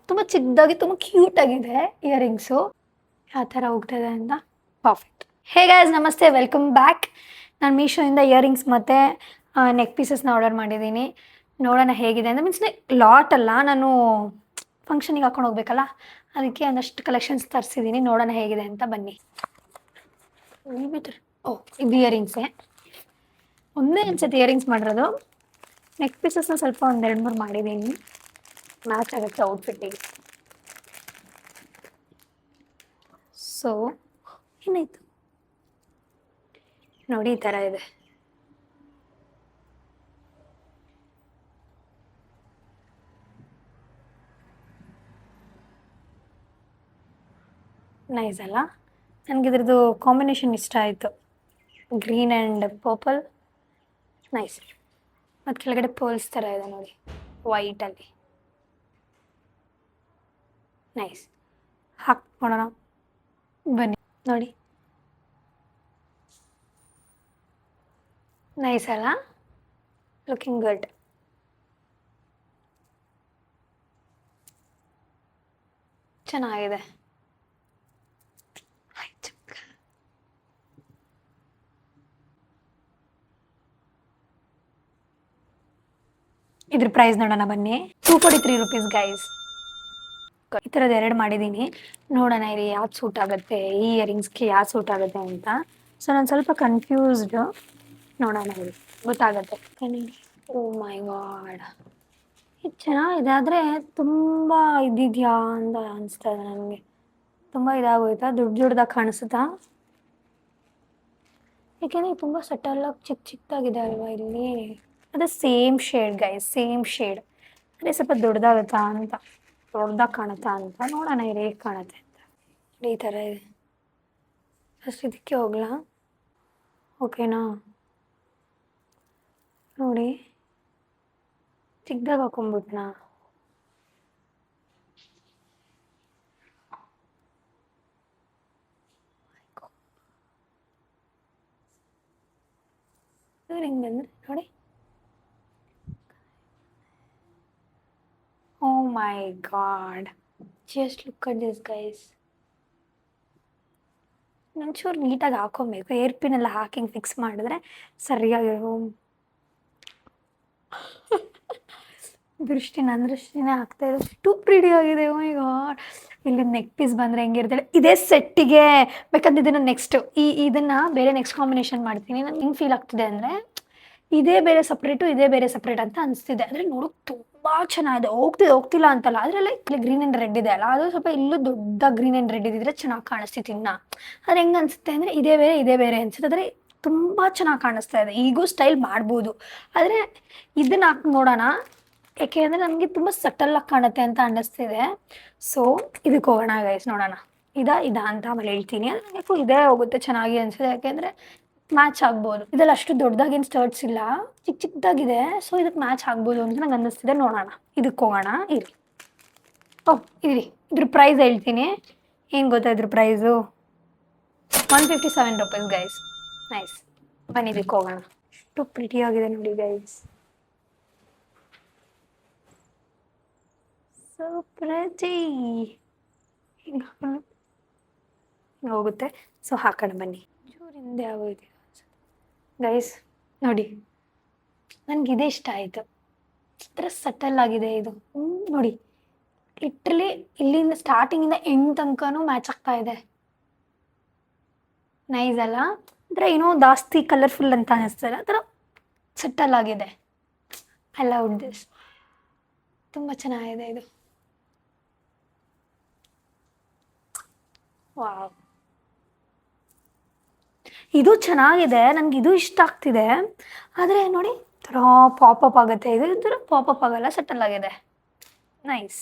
ತುಂಬ ಚಿಕ್ಕದಾಗಿ ತುಂಬ ಕ್ಯೂಟ್ ಆಗಿದೆ ಇಯರಿಂಗ್ಸು. ಯಾವ ಥರ ಹೋಗ್ತದೆ ಅಂತ ಪರ್ಫೆಕ್ಟ್. ಹೇ ಗೈಸ್, ನಮಸ್ತೆ, ವೆಲ್ಕಮ್ ಬ್ಯಾಕ್. ನಾನು ಮೀಶೋಯಿಂದ ಇಯರಿಂಗ್ಸ್ ಮತ್ತು ನೆಕ್ ಪೀಸಸ್ನ ಆರ್ಡರ್ ಮಾಡಿದ್ದೀನಿ. ನೋಡೋಣ ಹೇಗಿದೆ ಅಂತ. ಮೀನ್ಸ್ ಲಾಟ್ ಅಲ್ಲ, ನಾನು ಫಂಕ್ಷನಿಗೆ ಹಾಕೊಂಡು ಹೋಗ್ಬೇಕಲ್ಲ, ಅದಕ್ಕೆ ಒಂದಷ್ಟು ಕಲೆಕ್ಷನ್ಸ್ ತರಿಸಿದ್ದೀನಿ. ನೋಡೋಣ ಹೇಗಿದೆ ಅಂತ, ಬನ್ನಿ. ಇದು ಇಯರಿಂಗ್ಸೇ, ಒಂದೇ ಅನ್ಸುತ್ತೆ ಇಯರಿಂಗ್ಸ್ ಮಾಡಿರೋದು. ನೆಕ್ ಪೀಸಸ್ನ ಸ್ವಲ್ಪ ಒಂದು 2-3 ಮಾಡಿದ್ದೀನಿ, ಮ್ಯಾಚ್ ಆಗುತ್ತೆ ಔಟ್ಫಿಟ್ಟಿಗೆ. ಸೊ ಏನಾಯಿತು ನೋಡಿ, ಈ ಥರ ಇದೆ. ನೈಸ್ ಅಲ್ಲ? ನನಗಿದ್ರದ್ದು ಕಾಂಬಿನೇಷನ್ ಇಷ್ಟ ಆಯಿತು, ಗ್ರೀನ್ ಆ್ಯಂಡ್ ಪರ್ಪಲ್. ನೈಸ್. ಮತ್ತು ಕೆಳಗಡೆ ಪರ್ಲ್ಸ್ ಥರ ಇದೆ ನೋಡಿ, ವೈಟಲ್ಲಿ. ನೈಸ್. ಹಾಕ್ಕೊಳೋಣ ಬನ್ನಿ. ನೋಡಿ, ನೈಸ್ ಅಲ್ಲ? Looking good. ಚೆನ್ನಾಗಿದೆ. ಇದ್ರ ಪ್ರೈಸ್ ನೋಡೋಣ ಬನ್ನಿ. 243 ರುಪೀಸ್ ಗೈಸ್. ಈ ಥರದ್ದು 2 ಮಾಡಿದ್ದೀನಿ. ನೋಡೋಣ ಇಲ್ಲಿ ಯಾವ್ದು ಸೂಟ್ ಆಗುತ್ತೆ, ಈ ಇಯರಿಂಗ್ಸ್ಗೆ ಯಾವ್ದು ಸೂಟ್ ಆಗುತ್ತೆ ಅಂತ. ಸೊ ನಾನು ಸ್ವಲ್ಪ ಕನ್ಫ್ಯೂಸ್ಡು. ನೋಡೋಣ, ಇಲ್ಲಿ ಗೊತ್ತಾಗುತ್ತೆ. ಓ ಮೈ ಗಾಡ್, ಇದು ಚೆನ್ನಾಗಿದೆ, ಆದರೆ ತುಂಬ ಇದಿದೆಯಾ ಅಂತ ಅನಿಸ್ತಾ ಇದೆ ನನಗೆ. ತುಂಬ ಇದಾಗೋಯ್ತಾ, ದೊಡ್ಡದಾಗಿ ಕಾಣಿಸುತ್ತಾ? ಯಾಕೆಂದರೆ ತುಂಬ ಸಟಲಾಗಿ ಚಿಕ್ಕದಾಗಿದೆ ಅಲ್ವಾ ಇಲ್ಲಿ. ಅದು same shade guys, same shade. ಅದೇ ಸ್ವಲ್ಪ ದೊಡ್ಡದಾಗುತ್ತಾ ಅಂತ, ದೊಡ್ಡದಾಗಿ ಕಾಣುತ್ತಾ ಅಂತ. ನೋಡೋಣ ಇದು ಹೇಗೆ ಕಾಣುತ್ತೆ ಅಂತ. ಈ ಥರ ಇದೆ. ಫಸ್ಟ್ ಇದಕ್ಕೆ ಹೋಗ್ಲಾ? ಓಕೆನಾ? ನೋಡಿ, ಚಿಕ್ಕದಾಗಿ ಹಾಕೊಂಡ್ಬಿಟ್ನಾ? ಹಿಂಗೆ ಬಂದರೆ ನೋಡಿ. Oh my God, just look at this guys. ಒಂಚೂರು ನೀಟಾಗಿ ಹಾಕೊಬೇಕು. ಏರ್ ಪಿನ್ ಎಲ್ಲ ಹಾಕಿ ಫಿಕ್ಸ್ ಮಾಡಿದ್ರೆ ಸರಿಯಾಗಿರೋ ನನ್ನ ದೃಷ್ಟಿನೇ ಆಗ್ತಾ ಇದೆ. ಅಷ್ಟು ಪ್ರಿಟಿ ಆಗಿದೆ. ಓ ಮೈ ಗಾಡ್. ಇಲ್ಲಿ ನೆಕ್ ಪೀಸ್ ಬಂದರೆ ಹೆಂಗಿರ್ತಾಳೆ, ಇದೇ ಸೆಟ್ಟಿಗೆ ಬೇಕಂದ್ರೆ ಇದನ್ನು ನೆಕ್ಸ್ಟ್ ಇದನ್ನು ಬೇರೆ ನೆಕ್ಸ್ಟ್ ಕಾಂಬಿನೇಷನ್ ಮಾಡ್ತೀನಿ. ನನಗೆ ಹೆಂಗೆ ಫೀಲ್ ಆಗ್ತಿದೆ ಅಂದರೆ, ಇದೇ ಬೇರೆ ಸಪ್ರೇಟು, ಇದೇ ಬೇರೆ ಸಪ್ರೇಟ್ ಅಂತ ಅನಿಸ್ತಿದೆ. ಅಂದರೆ ನೋಡೋಕೆ ತುಂಬ ಚೆನ್ನಾಗಿದೆ, ಹೋಗ್ತಿಲ್ಲ ಅಂತಲ್ಲ. ಅದರಲ್ಲಿ ಗ್ರೀನ್ ಆ್ಯಂಡ್ ರೆಡ್ ಇದೆ ಅಲ್ಲ, ಅದು ಸ್ವಲ್ಪ ಇಲ್ಲೂ ದೊಡ್ಡ ಗ್ರೀನ್ ಆ್ಯಂಡ್ ರೆಡ್ ಇದ್ದಿದ್ರೆ ಚೆನ್ನಾಗಿ ಕಾಣಿಸ್ತಿತ್ತು ಇನ್ನು. ಅದು ಹೆಂಗೆ ಅನಿಸುತ್ತೆ ಅಂದರೆ, ಇದೇ ಬೇರೆ ಅನಿಸುತ್ತೆ. ಆದರೆ ತುಂಬ ಚೆನ್ನಾಗಿ ಕಾಣಿಸ್ತಾ ಇದೆ. ಈಗೂ ಸ್ಟೈಲ್ ಮಾಡ್ಬೋದು, ಆದರೆ ಇದನ್ನು ಹಾಕಿ ನೋಡೋಣ. ಯಾಕೆ ಅಂದರೆ ನನಗೆ ತುಂಬ ಸಟಲಾಗಿ ಕಾಣುತ್ತೆ ಅಂತ ಅನ್ನಿಸ್ತಿದೆ. ಸೊ ಇದಕ್ಕೆ ಹೋಗೋಣ ಗೈಸ್, ನೋಡೋಣ ಇದಾ ಅಂತ ಆಮೇಲೆ ಹೇಳ್ತೀನಿ. ಅದು ಯಾಕೋ ಇದೇ ಹೋಗುತ್ತೆ ಚೆನ್ನಾಗಿ ಅನಿಸಿದೆ, ಯಾಕೆಂದರೆ ಮ್ಯಾಚ್ ಆಗ್ಬೋದು. ಇದೆಲ್ಲ ಅಷ್ಟು ದೊಡ್ಡದಾಗೇನು ಸ್ಟರ್ಟ್ಸ್ ಇಲ್ಲ, ಚಿಕ್ಕದಾಗಿದೆ. ಸೊ ಇದಕ್ಕೆ ಮ್ಯಾಚ್ ಆಗ್ಬೋದು ಅಂತ ನಂಗೆ ಅನ್ನಿಸ್ತಿದೆ. ನೋಡೋಣ, ಇದಕ್ಕೆ ಹೋಗೋಣ. ಇರಿ, ಇದ್ರ ಪ್ರೈಸ್ ಹೇಳ್ತೀನಿ. ಏನು ಗೊತ್ತಾ ಇದ್ರ ಪ್ರೈಸು? 157 rupees guys. ನೈಸ್. ಬನ್ನಿ ಇದಕ್ಕೆ ಹೋಗೋಣ. ಎಷ್ಟು ಪ್ರಿಟಿಯಾಗಿದೆ ನೋಡಿ ಗೈಸ್, ಸೊ ಪ್ರಿಟಿ. ಹಿಂಗೆ ಹೋಗುತ್ತೆ. ಸೊ ಹಾಕೋಣ ಬನ್ನಿ. ಚೂರು ಹಿಂದೆ ಆಗೋಯ್ತು ಗೈಸ್. ನೋಡಿ, ನನಗಿದೇ ಇಷ್ಟ ಆಯಿತು. ಥರ ಸಟಲ್ ಆಗಿದೆ ಇದು. ನೋಡಿ, ಲಿಟ್ರಲಿ ಇಲ್ಲಿಂದ ಸ್ಟಾರ್ಟಿಂಗಿಂದ ಎಂಡ್ ತನಕನೂ ಮ್ಯಾಚ್ ಆಗ್ತಾ ಇದೆ. ನೈಸ್ ಅಲ್ಲ? ಅಂದರೆ ಏನೋ ಜಾಸ್ತಿ ಕಲರ್ಫುಲ್ ಅಂತ ಅನ್ನಿಸ್ತಲ್ಲ, ಆ ಥರ ಸಟಲ್ ಆಗಿದೆ. I love this. ತುಂಬ ಚೆನ್ನಾಗಿದೆ ಇದು. ವಾವ್, ಇದು ಚೆನ್ನಾಗಿದೆ, ನನಗೆ ಇದು ಇಷ್ಟ ಆಗ್ತಿದೆ. ಆದರೆ ನೋಡಿ, ಥರ ಪಾಪಪ್ ಆಗುತ್ತೆ. ಇದು ಥರ ಪಾಪಪ್ ಆಗಲ್ಲ, ಸಟಲ್ ಆಗಿದೆ. ನೈಸ್.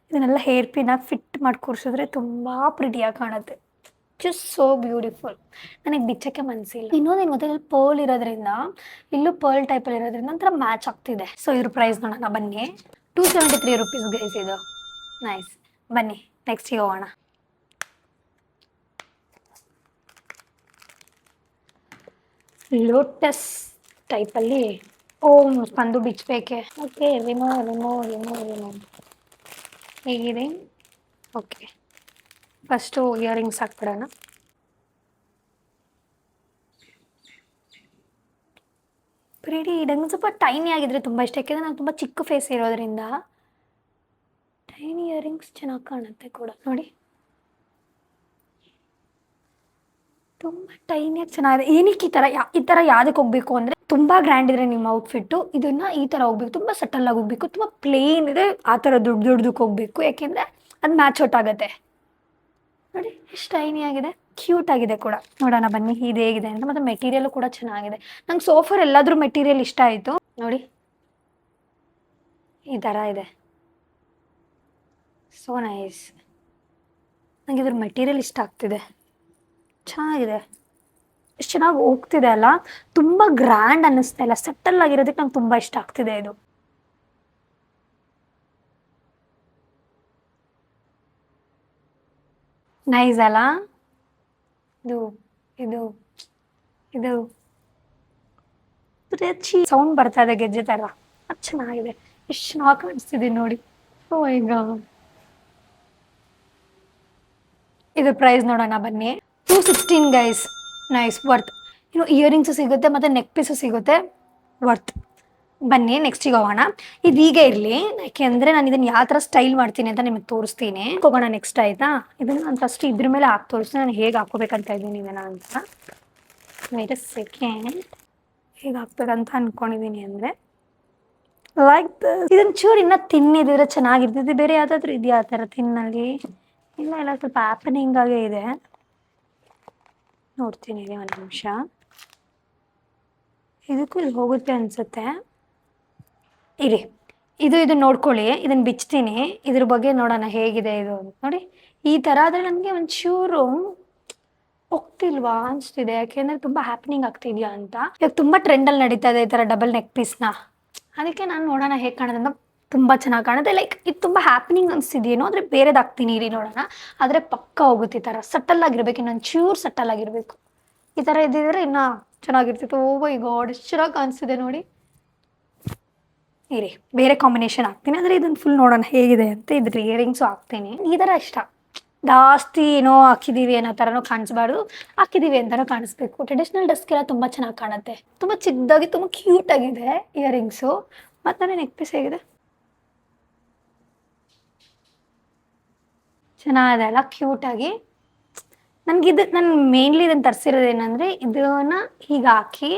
ಇದನ್ನೆಲ್ಲ ಹೇರ್ ಪಿನ್ನಾಗಿ ಫಿಟ್ ಮಾಡಿ ಕೂರಿಸಿದ್ರೆ ತುಂಬ ಪ್ರಿಟಿಯಾಗಿ ಕಾಣುತ್ತೆ. Just so beautiful. ನನಗೆ ಬಿಚ್ಚಕ್ಕೆ ಮನಸ್ಸಿಲ್ಲ. ಇನ್ನೊಂದೇನು ಗೊತ್ತಾ, ಇಲ್ಲಿ ಪರ್ಲ್ ಇರೋದ್ರಿಂದ, ಇಲ್ಲೂ ಪರ್ಲ್ ಟೈಪಲ್ಲಿ ಇರೋದ್ರಿಂದ ಒಂಥರ ಮ್ಯಾಚ್ ಆಗ್ತಿದೆ. ಸೊ ಇದ್ರ ಪ್ರೈಸ್ ನೋಡೋಣ ಬನ್ನಿ. 273 ರುಪೀಸ್ ಗೈಸ್ ಇದು. ನೈಸ್. ಬನ್ನಿ ನೆಕ್ಸ್ಟಿಗೆ ಹೋಗೋಣ. ಲೋಟಸ್ ಟೈಪಲ್ಲಿ ಓ ಸ್ಪಂದು ಬಿಚ್ಚಬೇಕೆ. Okay remove. ಹೇಗಿದೆ? ಓಕೆ, ಫಸ್ಟು ಇಯರಿಂಗ್ಸ್ ಹಾಕ್ಬಿಡೋಣ. ಪ್ರೀತಿ ನಂಗೆ ಸ್ವಲ್ಪ ಟೈನಿ ಆಗಿದ್ರೆ ತುಂಬ ಇಷ್ಟ, ಯಾಕೆಂದರೆ ನಾನು ತುಂಬ ಚಿಕ್ಕ ಫೇಸ್ ಇರೋದ್ರಿಂದ ಟೈನಿ ಇಯರಿಂಗ್ಸ್ ಚೆನ್ನಾಗಿ ಕಾಣುತ್ತೆ ಕೂಡ. ನೋಡಿ ತುಂಬ ಟೈನಿಯಾಗಿ ಚೆನ್ನಾಗಿದೆ. ಏನಕ್ಕೆ ಈ ಥರ ಯಾವುದಕ್ಕೆ ಹೋಗಬೇಕು ಅಂದರೆ, ತುಂಬ ಗ್ರ್ಯಾಂಡ್ ಇದ್ರೆ ನಿಮ್ಮ ಔಟ್ಫಿಟ್ಟು ಇದನ್ನು ಈ ಥರ ಹೋಗ್ಬೇಕು, ತುಂಬ ಸಟಲ್ಲಾಗಿ ಹೋಗ್ಬೇಕು. ತುಂಬ ಪ್ಲೇನ್ ಇದೆ ಆ ಥರ ದೊಡ್ಡದಕ್ಕೆ ಹೋಗಬೇಕು, ಯಾಕೆಂದರೆ ಅದು ಮ್ಯಾಚ್ ಔಟ್ ಆಗುತ್ತೆ. ನೋಡಿ ಎಷ್ಟು ಟೈನಿ ಆಗಿದೆ, ಕ್ಯೂಟ್ ಆಗಿದೆ ಕೂಡ. ನೋಡೋಣ ಬನ್ನಿ ಇದು ಹೇಗಿದೆ ಅಂತ. ಮತ್ತು ಮೆಟೀರಿಯಲ್ ಕೂಡ ಚೆನ್ನಾಗಿದೆ. ನಂಗೆ ಸೋಫರ್ ಎಲ್ಲಾದ್ರೂ ಮೆಟೀರಿಯಲ್ ಇಷ್ಟ ಆಯಿತು. ನೋಡಿ ಈ ಥರ ಇದೆ, ಸೋ ನೈಸ್. ನನಗೆ ಇದ್ರ ಮೆಟೀರಿಯಲ್ ಇಷ್ಟ ಆಗ್ತಿದೆ, ಚೆನ್ನಾಗಿದೆ, ಎಷ್ಟು ಚೆನ್ನಾಗಿ ಹೋಗ್ತಿದೆ ಅಲ್ಲ. ತುಂಬ ಗ್ರ್ಯಾಂಡ್ ಅನ್ನಿಸ್ತಾ ಇಲ್ಲ, ಸೆಟಲ್ ಆಗಿರೋದಕ್ಕೆ ನಂಗೆ ತುಂಬ ಇಷ್ಟ ಆಗ್ತಿದೆ ಇದು. ನೈಸ್ ಅಲ್ಲ ಇದು ಇದು ಇದು ಸೌಂಡ್ ಬರ್ತಾ ಇದೆ ಗೆಜ್ಜೆ ಥರ, ಅದು ಚೆನ್ನಾಗಿದೆ, ಎಷ್ಟು ಚೆನ್ನಾಗಿ ಕಾಣಿಸ್ತಿದೆ ನೋಡಿ. ಓ ಈಗ ಇದು ಪ್ರೈಸ್ ನೋಡೋಣ ಬನ್ನಿ. 216 ಗೈಸ್, ನೈಸ್, ವರ್ತ್. ಇನ್ನು ಇಯರಿಂಗ್ಸು ಸಿಗುತ್ತೆ ಮತ್ತು ನೆಕ್ ಪೀಸು ಸಿಗುತ್ತೆ, ವರ್ತ್. ಬನ್ನಿ ನೆಕ್ಸ್ಟಿಗೆ ಹೋಗೋಣ. ಇದು ಹೀಗೆ ಇರಲಿ, ಯಾಕೆಂದರೆ ನಾನು ಇದನ್ನು ಯಾವ ಥರ ಸ್ಟೈಲ್ ಮಾಡ್ತೀನಿ ಅಂತ ನಿಮಗೆ ತೋರಿಸ್ತೀನಿ. ಹೋಗೋಣ ನೆಕ್ಸ್ಟ್, ಆಯಿತಾ? ಇದನ್ನು ನಾನು ಫಸ್ಟ್ ಇದ್ರ ಮೇಲೆ ಹಾಕಿ ತೋರಿಸ್ತೀನಿ ನಾನು ಹೇಗೆ ಹಾಕೋಬೇಕಂತ ಇದ್ದೀನಿ ಇದನ್ನು ಅಂತ. Wait a second. ಹೇಗೆ ಹಾಕ್ಬೇಕಂತ ಅಂದ್ಕೊಂಡಿದ್ದೀನಿ ಅಂದರೆ ಲೈಕ್ ಇದನ್ನು ಚೂರು ಇನ್ನೂ ತಿನ್ನಿದ್ರೆ ಚೆನ್ನಾಗಿರ್ತದೆ. ಬೇರೆ ಯಾವುದಾದ್ರೂ ಇದೆಯಾ ಆ ಥರ ತಿನ್ನಲ್ಲಿ? ಇಲ್ಲ ಸ್ವಲ್ಪ ಹ್ಯಾಪನಿಂಗ್ ಆಗೇ ಇದೆ. ನೋಡ್ತೀನಿ ಇದೆ ಒಂದು ನಿಮಿಷ. ಇದಕ್ಕೂ ಇಲ್ಲಿ ಹೋಗುತ್ತೆ ಅನಿಸುತ್ತೆ. ಇರಿ, ಇದು ನೋಡ್ಕೊಳ್ಳಿ, ಇದನ್ನು ಬಿಚ್ತೀನಿ. ಇದ್ರ ಬಗ್ಗೆ ನೋಡೋಣ ಹೇಗಿದೆ ಇದು ಅಂತ. ನೋಡಿ ಈ ಥರ ಆದರೆ ನನಗೆ ಒಂಚೂರು ಹೋಗ್ತಿಲ್ವಾ ಅನಿಸ್ತಿದೆ, ಯಾಕೆಂದರೆ ತುಂಬ ಹ್ಯಾಪನಿಂಗ್ ಆಗ್ತಿದೆಯಾ ಅಂತ. ಇವಾಗ ತುಂಬ ಟ್ರೆಂಡಲ್ಲಿ ನಡೀತಾ ಇದೆ ಈ ಥರ ಡಬಲ್ ನೆಕ್ ಪೀಸ್ನ, ಅದಕ್ಕೆ ನಾನು ನೋಡೋಣ ಹೇಗೆ ಕಾಣೋದು ಅಂತ. ತುಂಬ ಚೆನ್ನಾಗಿ ಕಾಣುತ್ತೆ, ಲೈಕ್ ಇದು ತುಂಬ ಹ್ಯಾಪನಿಂಗ್ ಅನಿಸ್ತಿದೆಯೇನೋ. ಆದರೆ ಬೇರೆದು ಹಾಕ್ತೀನಿ ಇರಿ ನೋಡೋಣ. ಆದರೆ ಪಕ್ಕ ಹೋಗುತ್ತೆ ಈ ಥರ ಸಟ್ಟಲ್ಲಾಗಿರ್ಬೇಕು, ಇನ್ನೊಂದು ಚೂರು ಸಟ್ಟಲ್ಲಾಗಿರಬೇಕು. ಈ ಥರ ಇದ್ದಿದ್ರೆ ಇನ್ನೂ ಚೆನ್ನಾಗಿರ್ತಿತ್ತು. ಓ ಮೈ ಗಾಡ್ ಎಷ್ಟು ಚೆನ್ನಾಗಿ ಕಾಣಿಸ್ತಿದೆ ನೋಡಿ. ಇರಿ ಬೇರೆ ಕಾಂಬಿನೇಷನ್ ಹಾಕ್ತೀನಿ, ಆದರೆ ಇದನ್ನು ಫುಲ್ ನೋಡೋಣ ಹೇಗಿದೆ ಅಂತ. ಇದ್ರ ಇಯರಿಂಗ್ಸು ಹಾಕ್ತೀನಿ. ಈ ಥರ ಇಷ್ಟ, ಜಾಸ್ತಿ ಏನೋ ಹಾಕಿದ್ದೀವಿ ಅನ್ನೋ ಥರನೂ ಕಾಣಿಸ್ಬಾರ್ದು, ಹಾಕಿದ್ದೀವಿ ಅಂತಲೂ ಕಾಣಿಸ್ಬೇಕು. ಟ್ರೆಡಿಷ್ನಲ್ ಡ್ರೆಸ್ಗೆಲ್ಲ ತುಂಬ ಚೆನ್ನಾಗಿ ಕಾಣುತ್ತೆ, ತುಂಬ ಚಿಕ್ಕದಾಗಿ ತುಂಬ ಕ್ಯೂಟಾಗಿದೆ ಇಯರಿಂಗ್ಸು. ಮತ್ತು ನನ್ನ ನೆಕ್ ಪೀಸ್ ಹೇಗಿದೆ, ಚೆನ್ನಾಗಿದೆ ಅಲ್ಲ ಕ್ಯೂಟಾಗಿ. ನಾನು ಮೇನ್ಲಿ ಇದನ್ನು ತರಿಸಿರೋದೇನೆಂದರೆ ಇದನ್ನು ಹೀಗೆ ಹಾಕಿ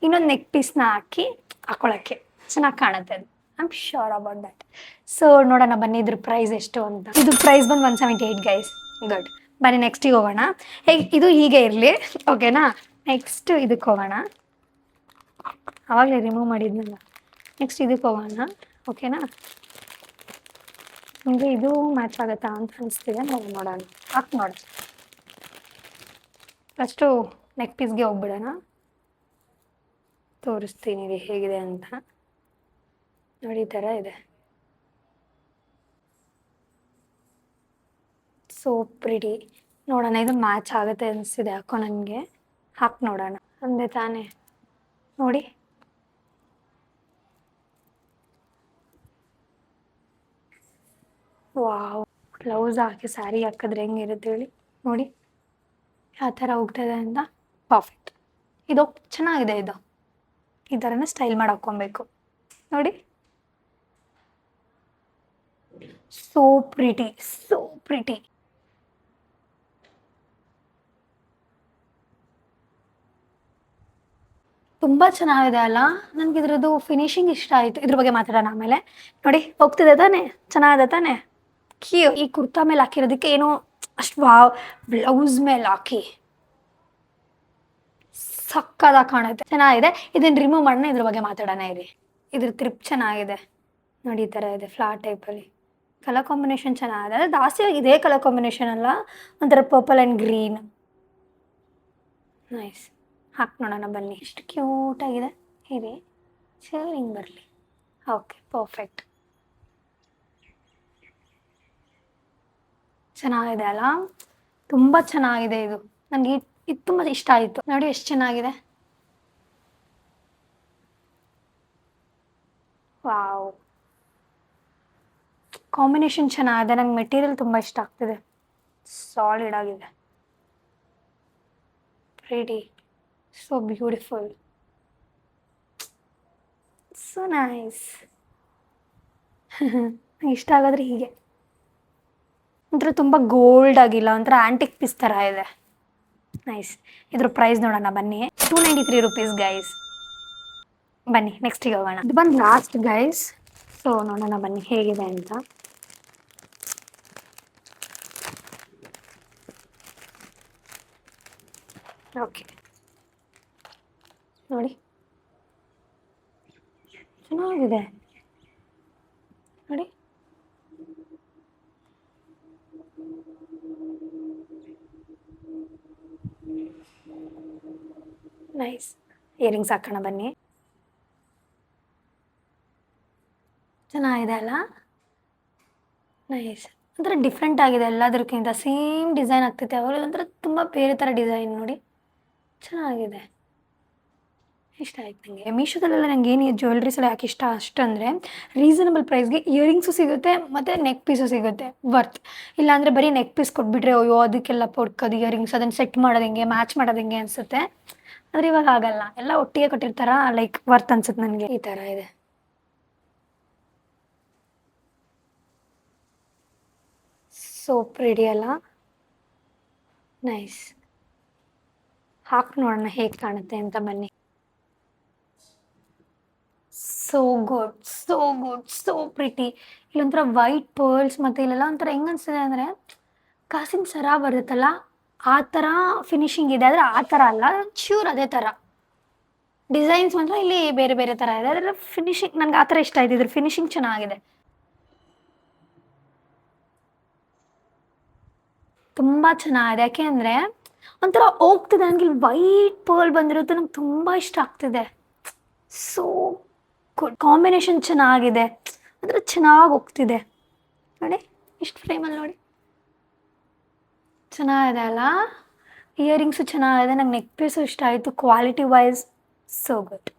ಇನ್ನೊಂದು ನೆಕ್ ಪೀಸ್ನ ಹಾಕಿ ಹಾಕೊಳ್ಳೋಕ್ಕೆ ಚೆನ್ನಾಗಿ ಕಾಣುತ್ತೆ ಅದು. I am sure about that. So ನೋಡೋಣ ಬನ್ನಿ ಇದ್ರ ಪ್ರೈಸ್ ಎಷ್ಟು ಅಂತ. ಇದು ಪ್ರೈಸ್ ಬಂದು 178 ಗೈಸ್. ಗುಡ್, ಬನ್ನಿ ನೆಕ್ಸ್ಟಿಗೆ ಹೋಗೋಣ. ಇದು ಹೀಗೆ ಇರಲಿ, ಓಕೆನಾ? ನೆಕ್ಸ್ಟ್ ಇದಕ್ಕೆ ಹೋಗೋಣ. ಆವಾಗಲೇ ರಿಮೂವ್ ಮಾಡಿದ್ನಲ್ಲ. ನೆಕ್ಸ್ಟ್ ಇದಕ್ಕೆ ಹೋಗೋಣ, ಓಕೆನಾ? ನಿಮಗೆ ಇದು ಮ್ಯಾಚ್ ಆಗುತ್ತಾ ಅಂತ ಅನಿಸ್ತಿದೆ, ನೋಡೋಣ ಹಾಕಿ ನೋಡಿ. ಫಸ್ಟು ನೆಕ್ ಪೀಸ್ಗೆ ಹೋಗ್ಬಿಡೋಣ, ತೋರಿಸ್ತೀನಿ ರೀ ಹೇಗಿದೆ ಅಂತ. ನೋಡಿ ಈ ಥರ ಇದೆ, ಸೋ ಪ್ರಿಟಿ. ನೋಡೋಣ ಇದು ಮ್ಯಾಚ್ ಆಗುತ್ತೆ ಅನಿಸ್ತಿದೆ ಯಾಕೋ ನನಗೆ. ಹಾಕಿ ನೋಡೋಣ, ಅಂದೆ ತಾನೇ. ನೋಡಿ ವಾವ್, ಬ್ಲೌಸ್ ಹಾಕಿ ಸ್ಯಾರಿ ಹಾಕಿದ್ರೆ ಹೆಂಗಿರುತ್ತೆ ಹೇಳಿ. ನೋಡಿ ಯಾವ ಥರ ಹೋಗ್ತಾಯಿದೆ ಅಂತ, ಪರ್ಫೆಕ್ಟ್. ಇದು ಚೆನ್ನಾಗಿದೆ, ಇದು ಈ ಥರನೇ ಸ್ಟೈಲ್ ಮಾಡಿ ಹಾಕ್ಕೊಬೇಕು ನೋಡಿ. So pretty, so pretty. ತುಂಬ ಚೆನ್ನಾಗಿದೆ ಅಲ್ಲ. ನನಗೆ ಇದ್ರದ್ದು ಫಿನಿಶಿಂಗ್ ಇಷ್ಟ ಆಯಿತು. ಇದ್ರ ಬಗ್ಗೆ ಮಾತಾಡೋಣ ಆಮೇಲೆ. ನೋಡಿ ಹೋಗ್ತಿದೆ ತಾನೇ, ಚೆನ್ನಾಗಿದೆ ತಾನೇ. ಈ ಕುರ್ತಾ ಮೇಲೆ ಹಾಕಿರೋದಕ್ಕೆ ಏನೋ ಅಷ್ಟು ವಾವ್, ಬ್ಲೌಸ್ ಮೇಲೆ ಹಾಕಿ ಸಕ್ಕದಾಗಿ ಕಾಣುತ್ತೆ, ಚೆನ್ನಾಗಿದೆ. ಇದನ್ನು ರಿಮೂವ್ ಮಾಡೋಣ, ಇದ್ರ ಬಗ್ಗೆ ಮಾತಾಡೋಣ ಇರಿ. ಇದ್ರ ತ್ರಿಪ್ ಚೆನ್ನಾಗಿದೆ ನೋಡಿ, ಈ ಥರ ಇದೆ ಫ್ಲಾಟ್ ಟೈಪಲ್ಲಿ. ಕಲರ್ ಕಾಂಬಿನೇಷನ್ ಚೆನ್ನಾಗಿದೆ, ಅಂದರೆ ಜಾಸ್ತಿ ಇದೇ ಕಲರ್ ಕಾಂಬಿನೇಷನ್ ಅಲ್ಲ, ಒಂಥರ ಪರ್ಪಲ್ ಆ್ಯಂಡ್ ಗ್ರೀನ್. ನೈಸ್, ಹಾಕಿ ನೋಡೋಣ ಬನ್ನಿ. ಎಷ್ಟು ಕ್ಯೂಟಾಗಿದೆ. ಇರಿ ಹಿಂಗೆ ಬರಲಿ. ಓಕೆ ಪರ್ಫೆಕ್ಟ್, ಚೆನ್ನಾಗಿದೆ ಅಲ್ಲ, ತುಂಬ ಚೆನ್ನಾಗಿದೆ ಇದು. ನನಗೆ ಇದು ತುಂಬ ಇಷ್ಟ ಆಯಿತು ನೋಡಿ, ಎಷ್ಟು ಚೆನ್ನಾಗಿದೆ. ವಾವ್, ಕಾಂಬಿನೇಷನ್ ಚೆನ್ನಾಗಿದೆ. ನಂಗೆ ಮೆಟೀರಿಯಲ್ ತುಂಬ ಇಷ್ಟ ಆಗ್ತಿದೆ. ಸಾಲಿಡ್ ಆಗಿದೆ. Pretty, so beautiful, so nice. ಇಷ್ಟ ಆಗಾದ್ರೆ ಹೀಗೆ ಒಂಥರ ತುಂಬ ಗೋಲ್ಡ್ ಆಗಿಲ್ಲ, ಒಂಥರ ಆಂಟಿಕ್ ಪೀಸ್ ಥರ ಇದೆ. ನೈಸ್. ಇದ್ರ ಪ್ರೈಸ್ ನೋಡೋಣ ಬನ್ನಿ. 293 rupees ಗೈಸ್. ಬನ್ನಿ ನೆಕ್ಸ್ಟಿಗೆ ಹೋಗೋಣ. ಇದು ಬಂದು ಲಾಸ್ಟ್ ಗೈಸ್. ಸೊ ನೋಡೋಣ ಬನ್ನಿ ಹೇಗಿದೆ ಅಂತ. ಓಕೆ ನೋಡಿ, ಚೆನ್ನಾಗಿದೆ ನೋಡಿ. ನೈಸ್. ಇಯರಿಂಗ್ಸ್ ಹಾಕೋಣ ಬನ್ನಿ. ಚೆನ್ನಾಗಿದೆ ಅಲ್ಲ? ನೈಸ್. ಒಂಥರ ಡಿಫ್ರೆಂಟ್ ಆಗಿದೆ ಎಲ್ಲದಕ್ಕಿಂತ. ಸೇಮ್ ಡಿಸೈನ್ ಆಗ್ತೈತೆ, ಅವರು ಒಂಥರ ತುಂಬ ಬೇರೆ ಥರ ಡಿಸೈನ್ ನೋಡಿ. ಚೆನ್ನಾಗಿದೆ, ಇಷ್ಟ ಆಯ್ತು ನನಗೆ. ಮೀಶೋದಲ್ಲೆಲ್ಲ ನಂಗೆ ಏನು ಜ್ಯುವೆಲ್ರೀಸ್ ಎಲ್ಲ ಯಾಕೆ ಇಷ್ಟ ಅಷ್ಟಂದರೆ, ರೀಸನಬಲ್ ಪ್ರೈಸ್ಗೆ ಇಯರಿಂಗ್ಸು ಸಿಗುತ್ತೆ ಮತ್ತು ನೆಕ್ ಪೀಸು ಸಿಗುತ್ತೆ ವರ್ತ್. ಇಲ್ಲಾಂದರೆ ಬರೀ ನೆಕ್ ಪೀಸ್ ಕೊಟ್ಬಿಟ್ರೆ ಅಯ್ಯೋ ಅದಕ್ಕೆಲ್ಲ ಪಡ್ಕೋದು ಇಯರಿಂಗ್ಸ್, ಅದನ್ನು ಸೆಟ್ ಮಾಡೋದು ಹೆಂಗೆ, ಮ್ಯಾಚ್ ಮಾಡೋದು ಹೆಂಗೆ ಅನಿಸುತ್ತೆ. ಆದರೆ ಇವಾಗ ಆಗಲ್ಲ, ಎಲ್ಲ ಒಟ್ಟಿಗೆ ಕೊಟ್ಟಿರ್ತಾರ, ಲೈಕ್ ವರ್ತ್ ಅನ್ಸುತ್ತೆ ನನಗೆ. ಈ ಥರ ಇದೆ. ಸೊ ಪ್ರಿಟಿ ಅಲ್ಲ? ನೈಸ್. ಹಾಕಿ ನೋಡೋಣ ಹೇಗೆ ಕಾಣುತ್ತೆ ಅಂತ ಬನ್ನಿ. So good, so good, so pretty. ಇಲ್ಲೊಂಥರ ವೈಟ್ ಪರ್ಲ್ಸ್ ಮತ್ತು ಇಲ್ಲೆಲ್ಲ ಒಂಥರ ಹೆಂಗೆ ಅನಿಸ್ತಿದೆ ಅಂದರೆ ಕಾಸಿನ ಸರ ಬರುತ್ತಲ್ಲ ಆ ಥರ ಫಿನಿಶಿಂಗ್ ಇದೆ. ಆದರೆ ಆ ಥರ ಅಲ್ಲ, ಶ್ಯೂರ್ ಅದೇ ಥರ. ಡಿಸೈನ್ಸ್ ಮಾತ್ರ ಇಲ್ಲಿ ಬೇರೆ ಬೇರೆ ಥರ ಇದೆ. ಅದರ ಫಿನಿಶಿಂಗ್ ನನಗೆ ಆ ಥರ ಇಷ್ಟ ಆಯ್ತು. ಇದ್ರ ಫಿನಿಶಿಂಗ್ ಚೆನ್ನಾಗಿದೆ, ತುಂಬ ಚೆನ್ನಾಗಿದೆ. ಯಾಕೆ ಅಂದರೆ ಒಂಥರ ಹೋಗ್ತಿದೆ ನನಗೆ. ಇಲ್ಲಿ ವೈಟ್ ಪರ್ಲ್ ಬಂದಿರುತ್ತೆ, ನಂಗೆ ತುಂಬ ಇಷ್ಟ ಆಗ್ತಿದೆ. ಸೋ ಗುಡ್, ಕಾಂಬಿನೇಷನ್ ಚೆನ್ನಾಗಿದೆ, ಅಂದರೆ ಚೆನ್ನಾಗಿ ಹೋಗ್ತಿದೆ ನೋಡಿ. ಇಷ್ಟು ಫ್ರೇಮಲ್ಲಿ ನೋಡಿ, ಚೆನ್ನಾಗಿದೆ ಅಲ್ಲ? ಇಯರಿಂಗ್ಸು ಚೆನ್ನಾಗಿದೆ. ನಂಗೆ ನೆಕ್ ಪೀಸು ಇಷ್ಟ ಆಯಿತು. Quality wise so good,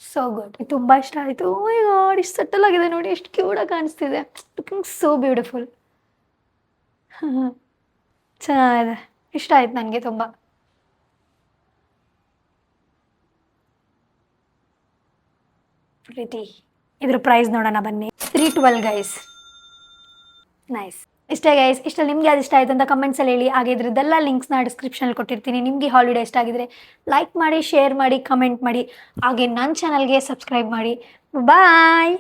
so good. ತುಂಬ ಇಷ್ಟ ಆಯಿತು. ಓ ಮೈ ಗಾಡ್, ಇಷ್ಟು ಸೆಟಲ್ ಆಗಿದೆ ನೋಡಿ, ಎಷ್ಟು ಕ್ಯೂಟಾಗಿ ಕಾಣಿಸ್ತಿದೆ. Looking so beautiful. ಚೆನ್ನಾಗಿದೆ, ಇಷ್ಟ ಆಯ್ತು ನನಗೆ ತುಂಬ. ಪ್ರಿಟಿ. ಇದ್ರ ಪ್ರೈಸ್ ನೋಡೋಣ ಬನ್ನಿ. 312 ಗೈಸ್. ನೈಸ್. ಇಷ್ಟೇ ಗೈಸ್. ಇಷ್ಟಲ್ಲಿ ನಿಮ್ಗೆ ಯಾವ್ದು ಇಷ್ಟ ಆಯಿತು ಅಂತ ಕಮೆಂಟ್ಸಲ್ಲಿ ಹೇಳಿ. ಹಾಗೆ ಇದ್ರದ್ದೆಲ್ಲ ಲಿಂಕ್ಸ್ನ ಡಿಸ್ಕ್ರಿಪ್ಷನಲ್ಲಿ ಕೊಟ್ಟಿರ್ತೀನಿ. ನಿಮಗೆ ಹಾಲಿಡೇ ಇಷ್ಟ ಆಗಿದ್ರೆ ಲೈಕ್ ಮಾಡಿ, ಶೇರ್ ಮಾಡಿ, ಕಮೆಂಟ್ ಮಾಡಿ. ಹಾಗೆ ನನ್ನ ಚಾನಲ್ಗೆ ಸಬ್ಸ್ಕ್ರೈಬ್ ಮಾಡಿ. ಬಾಯ್.